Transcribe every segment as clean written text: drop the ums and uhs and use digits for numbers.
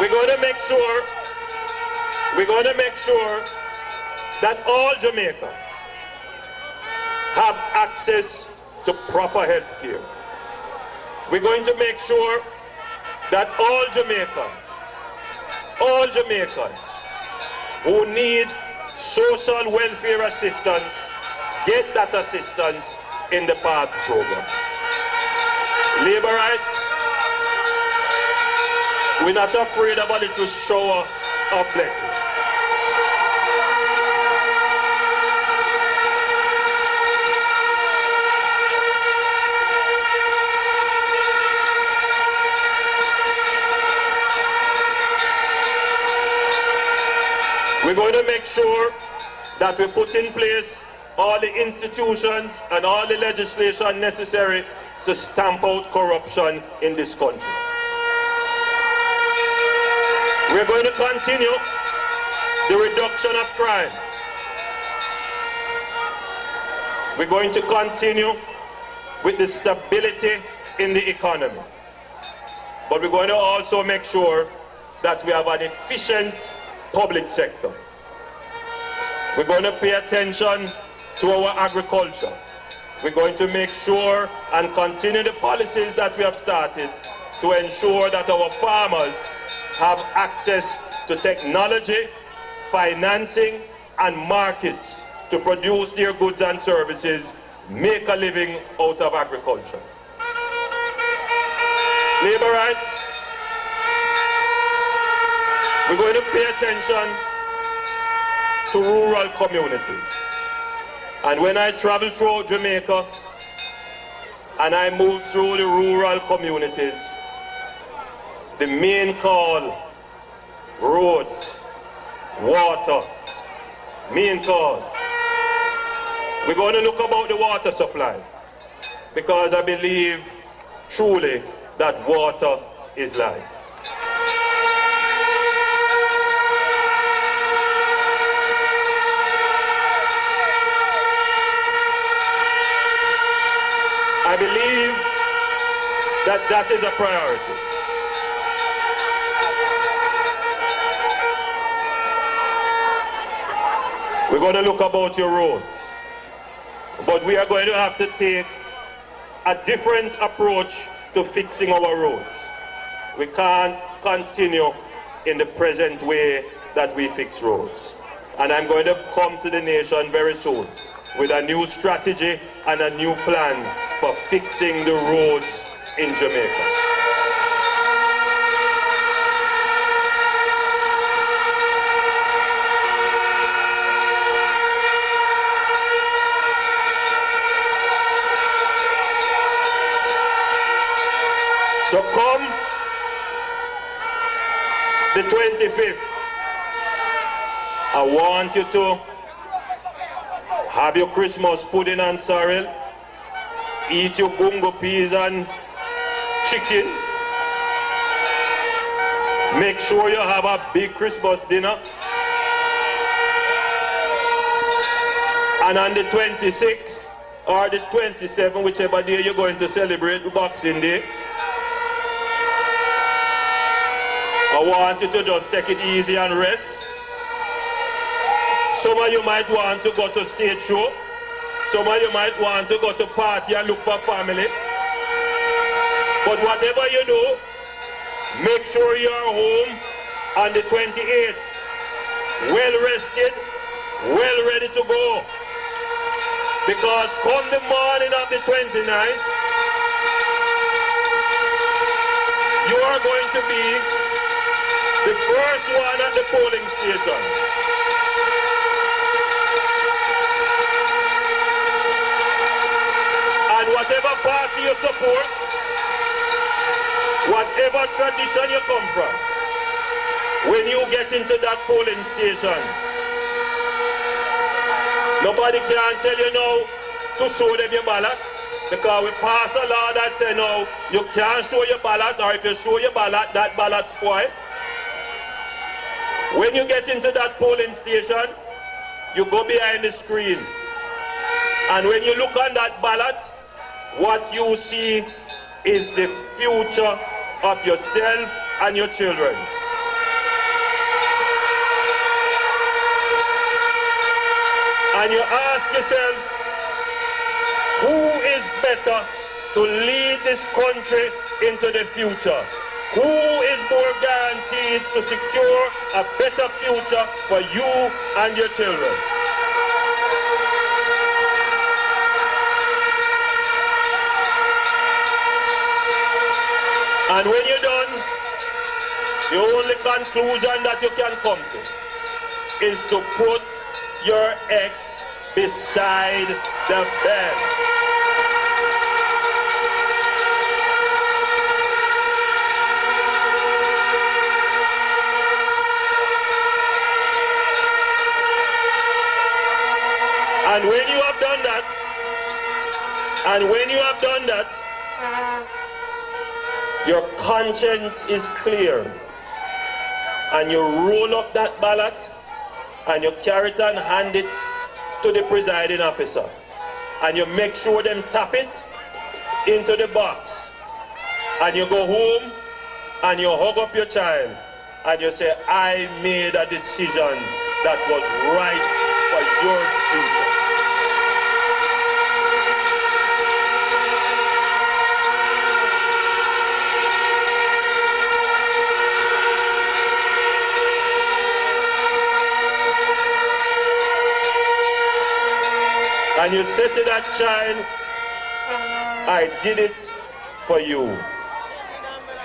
We're going to make sure that all Jamaicans have access to proper health care. We're going to make sure that all Jamaicans who need social welfare assistance get that assistance in the PATH program. Labor rights, we're not afraid of a little shower of blessing. We're going to make sure that we put in place all the institutions and all the legislation necessary to stamp out corruption in this country. We're going to continue the reduction of crime. We're going to continue with the stability in the economy. But we're going to also make sure that we have an efficient public sector. We're going to pay attention to our agriculture. We're going to make sure and continue the policies that we have started to ensure that our farmers have access to technology, financing, and markets to produce their goods and services, make a living out of agriculture. Labor rights, we're going to pay attention to rural communities. And when I travel through Jamaica and I move through the rural communities, the main call, roads, water, main calls. We're going to look about the water supply because I believe truly that water is life. I believe that that is a priority. We're going to look about your roads, but we are going to have to take a different approach to fixing our roads. We can't continue in the present way that we fix roads. And I'm going to come to the nation very soon with a new strategy and a new plan for fixing the roads in Jamaica. So come the 25th, I want you to have your Christmas pudding and sorrel, eat your gungo peas and chicken, make sure you have a big Christmas dinner, and on the 26th or the 27th, whichever day you're going to celebrate the Boxing Day, I want you to just take it easy and rest. Some of you might want to go to stage show. Some of you might want to go to party and look for family. But whatever you do, make sure you are home on the 28th. Well rested, well ready to go. Because come the morning of the 29th, you are going to be the first one at the polling station. And whatever party you support, whatever tradition you come from, when you get into that polling station, nobody can tell you now to show them your ballot, because we pass a law that say no, you can't show your ballot, or if you show your ballot, that ballot spoil. When you get into that polling station, you go behind the screen. And when you look on that ballot, what you see is the future of yourself and your children. And you ask yourself, who is better to lead this country into the future? Who is more guaranteed to secure a better future for you and your children? And when you're done, the only conclusion that you can come to is to put your ex beside the bed. And when you have done that, your conscience is clear, and you roll up that ballot and you carry it and hand it to the presiding officer, and you make sure them tap it into the box, and you go home and you hug up your child and you say, I made a decision that was right for your future. And you say to that child, I did it for you.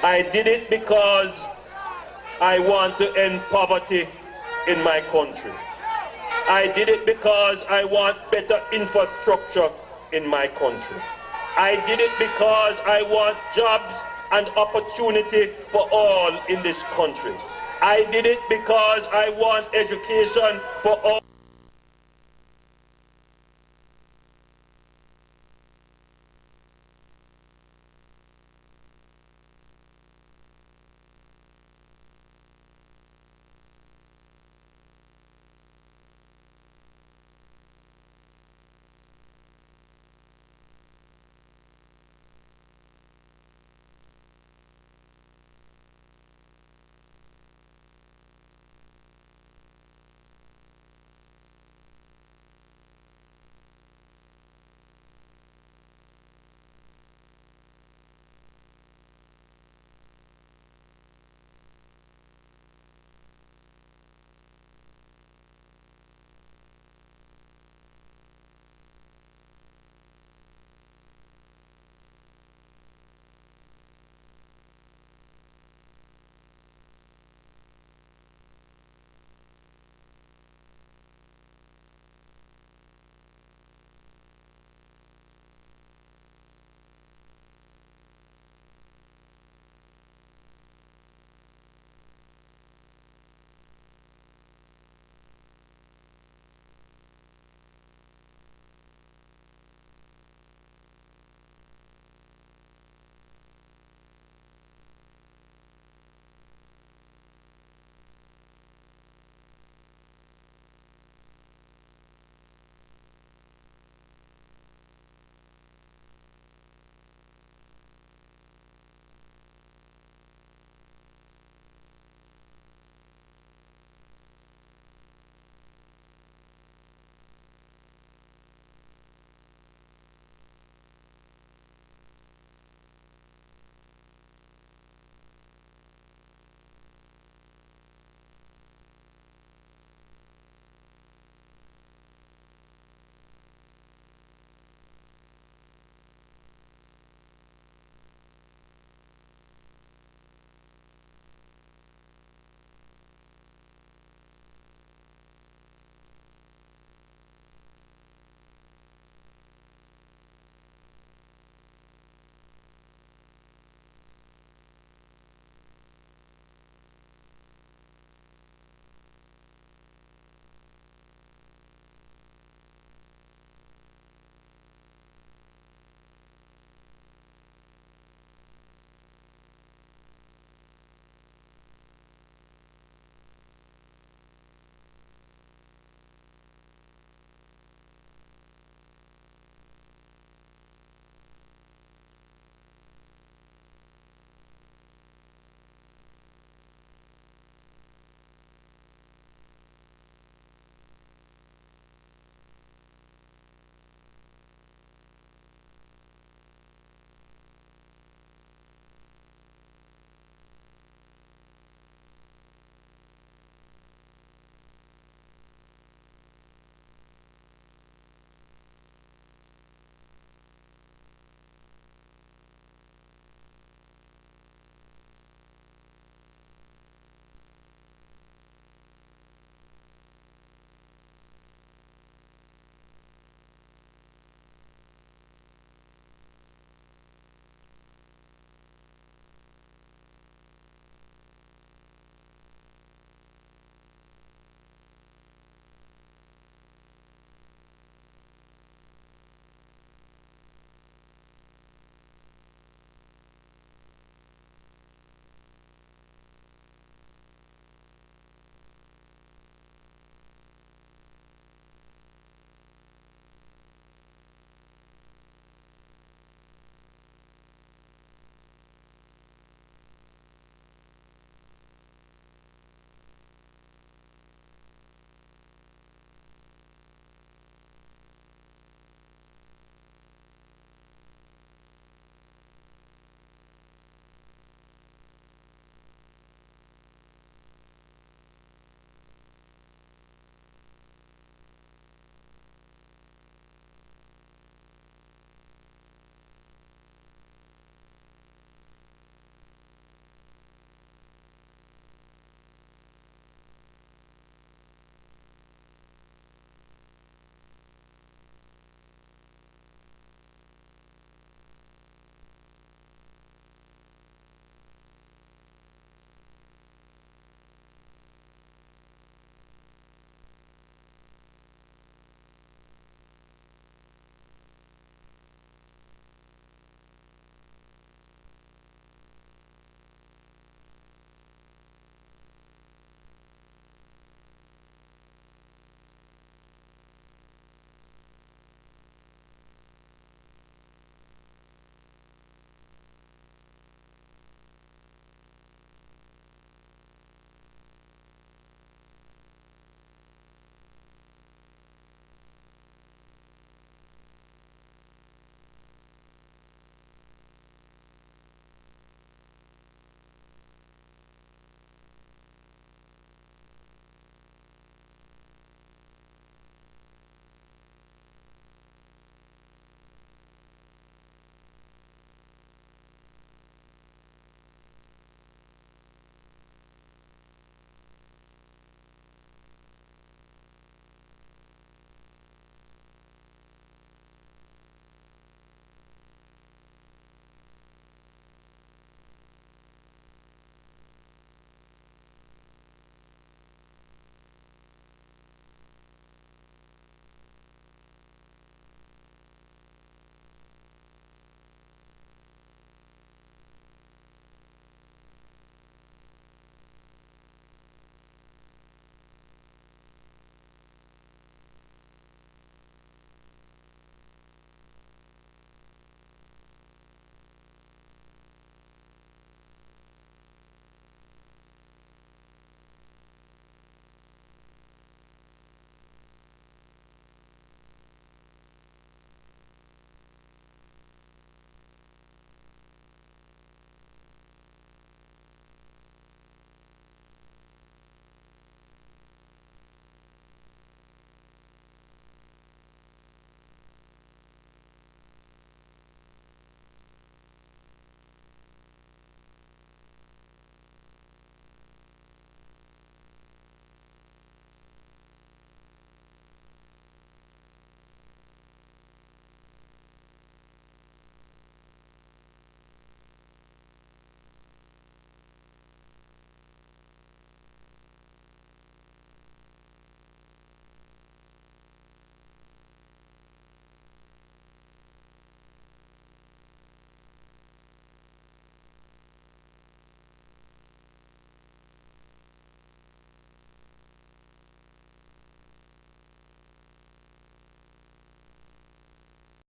I did it because I want to end poverty in my country. I did it because I want better infrastructure in my country. I did it because I want jobs and opportunity for all in this country. I did it because I want education for all.